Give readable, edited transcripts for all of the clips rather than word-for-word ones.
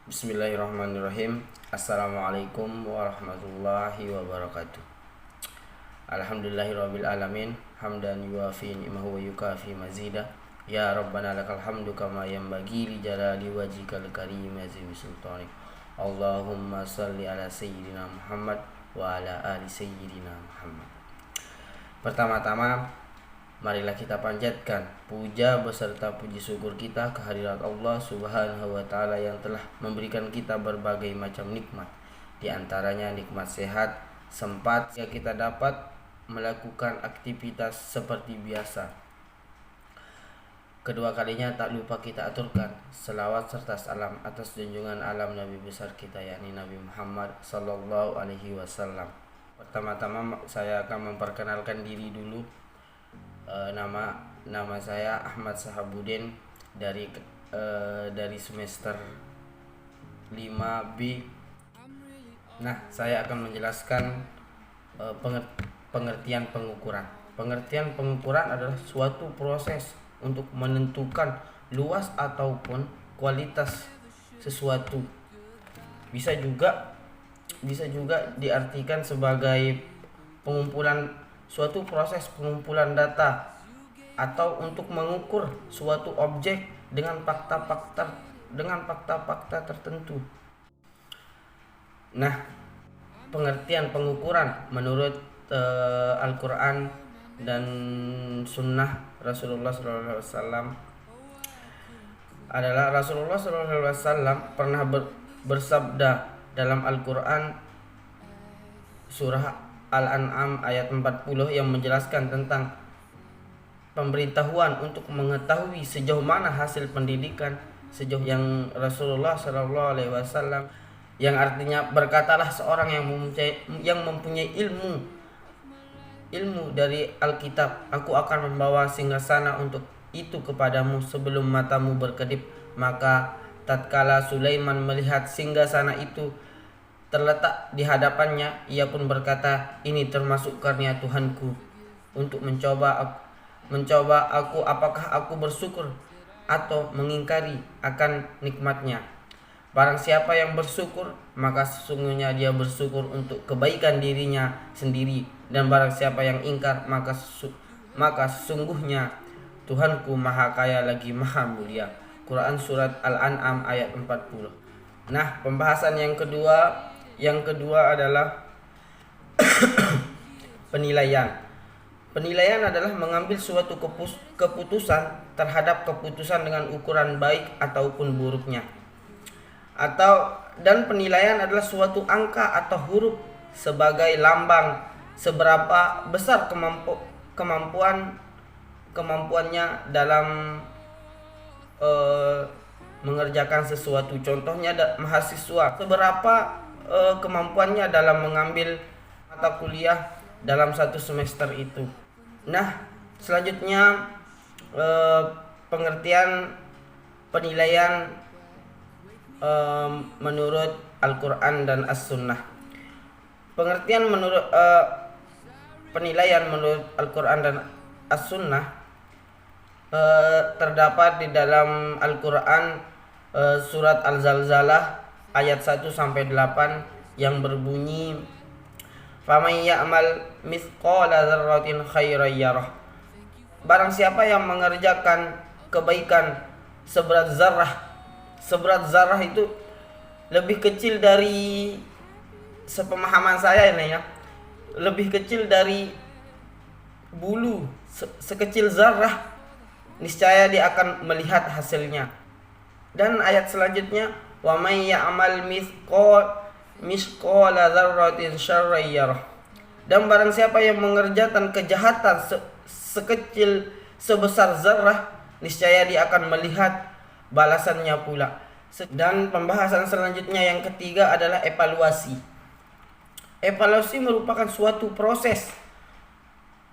Bismillahirrahmanirrahim. Assalamualaikum warahmatullahi wabarakatuh. Alhamdulillahirabbil alamin, hamdan yuafi ni'mahu wa yukafi mazida. Ya Rabbana lakal hamdu kama yanbaghi li jalali wajhikal karim azim sultanik. Allahumma salli ala sayyidina Muhammad wa ala ali sayyidina Muhammad. Pertama-tama, marilah kita panjatkan puja beserta puji syukur kita kehadirat Allah Subhanahu wa taala yang telah memberikan kita berbagai macam nikmat. Di antaranya nikmat sehat, sempat yang kita dapat melakukan aktivitas seperti biasa. Kedua kalinya tak lupa kita aturkan selawat serta salam atas junjungan alam Nabi besar kita, yakni Nabi Muhammad sallallahu alaihi wasallam. Pertama-tama saya akan memperkenalkan diri dulu. Nama saya Ahmad Sahabuddin dari semester 5B. Nah, saya akan menjelaskan pengertian pengukuran. Pengertian pengukuran adalah suatu proses untuk menentukan luas ataupun kualitas sesuatu. Bisa juga diartikan sebagai suatu proses pengumpulan data atau untuk mengukur suatu objek dengan fakta-fakta tertentu. Nah, pengertian pengukuran menurut Al-Quran dan Sunnah Rasulullah SAW adalah Rasulullah SAW pernah bersabda dalam Al-Quran surah Al-An'am ayat 40 yang menjelaskan tentang pemberitahuan untuk mengetahui sejauh mana hasil pendidikan sejauh yang Rasulullah SAW, yang artinya berkatalah seorang yang mempunyai ilmu dari Alkitab, aku akan membawa singgasana untuk itu kepadamu sebelum matamu berkedip. Maka tatkala Sulaiman melihat singgasana itu terletak di hadapannya, ia pun berkata, ini termasuk karunia Tuhanku untuk mencoba aku apakah aku bersyukur atau mengingkari akan nikmatnya. Barang siapa yang bersyukur, maka sesungguhnya dia bersyukur untuk kebaikan dirinya sendiri, dan barang siapa yang ingkar, maka sesungguhnya Tuhanku maha kaya lagi maha mulia. Quran surat Al-An'am ayat 40. Nah, pembahasan yang kedua adalah penilaian. Penilaian adalah mengambil suatu keputusan terhadap keputusan dengan ukuran baik ataupun buruknya. Dan penilaian adalah suatu angka atau huruf sebagai lambang seberapa besar kemampuannya dalam mengerjakan sesuatu. Contohnya mahasiswa, seberapa kemampuannya dalam mengambil mata kuliah dalam satu semester itu. Nah, selanjutnya pengertian penilaian menurut Al-Quran dan As-Sunnah. Pengertian menurut penilaian menurut Al-Quran dan As-Sunnah terdapat di dalam Al-Quran surat Al-Zalzalah ayat 1-8 yang berbunyi, "Faman ya'mal mithqala dzarratin khairan yarah." Barang siapa yang mengerjakan kebaikan seberat zarah itu lebih kecil dari, sepemahaman saya ini ya, lebih kecil dari bulu, sekecil zarah, niscaya dia akan melihat hasilnya. Dan ayat selanjutnya, wa may ya'mal mithqala dzarratin syarran yarah. Dan barang siapa yang mengerjakan kejahatan sebesar zarah, niscaya dia akan melihat balasannya pula. Dan pembahasan selanjutnya yang ketiga adalah evaluasi. Evaluasi merupakan suatu proses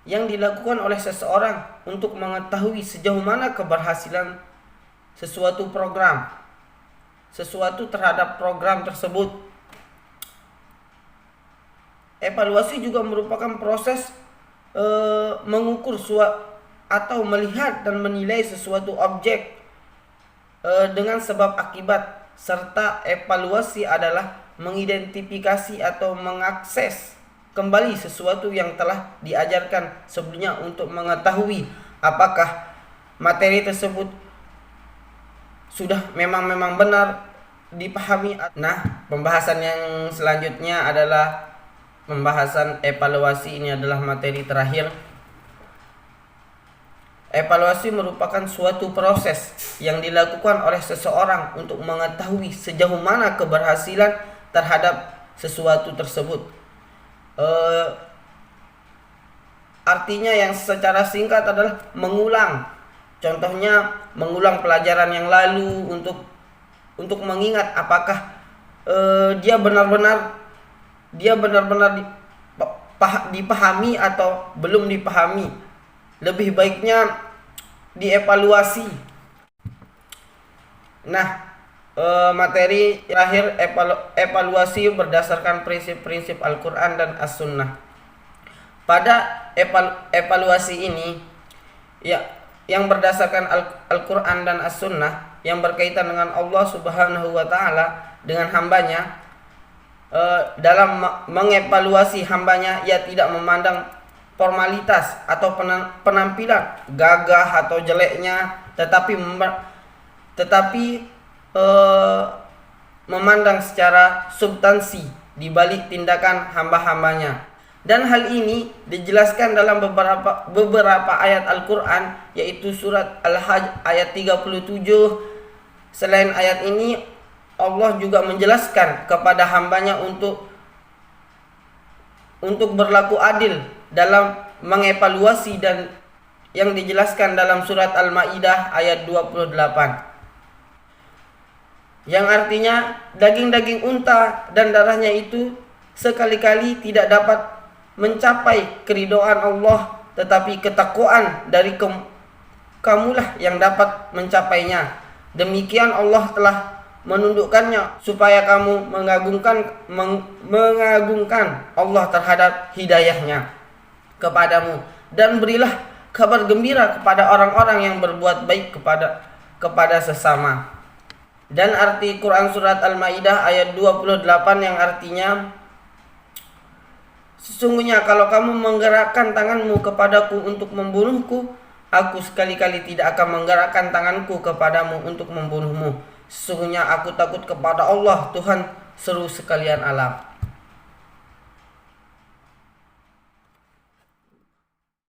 yang dilakukan oleh seseorang untuk mengetahui sejauh mana keberhasilan sesuatu terhadap program tersebut. Evaluasi juga merupakan proses mengukur atau melihat dan menilai sesuatu objek dengan sebab akibat serta evaluasi adalah mengidentifikasi atau mengakses kembali sesuatu yang telah diajarkan sebelumnya untuk mengetahui apakah materi tersebut sudah memang benar dipahami. Nah, pembahasan yang selanjutnya adalah pembahasan evaluasi. Ini adalah materi terakhir. Evaluasi merupakan suatu proses yang dilakukan oleh seseorang untuk mengetahui sejauh mana keberhasilan terhadap sesuatu tersebut. Artinya yang secara singkat adalah mengulang. Contohnya mengulang pelajaran yang lalu untuk mengingat apakah dia benar-benar dipahami atau belum dipahami. Lebih baiknya dievaluasi. Nah, materi terakhir evaluasi berdasarkan prinsip-prinsip Al-Quran dan As-Sunnah. Pada evaluasi ini yang berdasarkan Al-Quran dan As-Sunnah yang berkaitan dengan Allah Subhanahu wa Ta'ala dengan hambanya, dalam mengevaluasi hambanya, ia tidak memandang formalitas atau penampilan gagah atau jeleknya, tetapi memandang secara substansi di balik tindakan hamba-hambanya. Dan hal ini dijelaskan dalam beberapa ayat Al-Quran, yaitu surat Al-Hajj ayat 37. Selain ayat ini, Allah juga menjelaskan kepada hambanya untuk berlaku adil dalam mengevaluasi, dan yang dijelaskan dalam surat Al-Maidah ayat 28, yang artinya daging-daging unta dan darahnya itu sekali-kali tidak dapat mencapai keridhaan Allah, tetapi ketakwaan dari kamulah yang dapat mencapainya. Demikian Allah telah menundukkannya supaya kamu mengagungkan Allah terhadap hidayahnya kepadamu, dan berilah kabar gembira kepada orang-orang yang berbuat baik kepada sesama. Dan arti Quran surat Al-Maidah ayat 28 yang artinya, sesungguhnya kalau kamu menggerakkan tanganmu kepadaku untuk membunuhku, aku sekali-kali tidak akan menggerakkan tanganku kepadamu untuk membunuhmu. Sesungguhnya aku takut kepada Allah, Tuhan seluruh sekalian alam.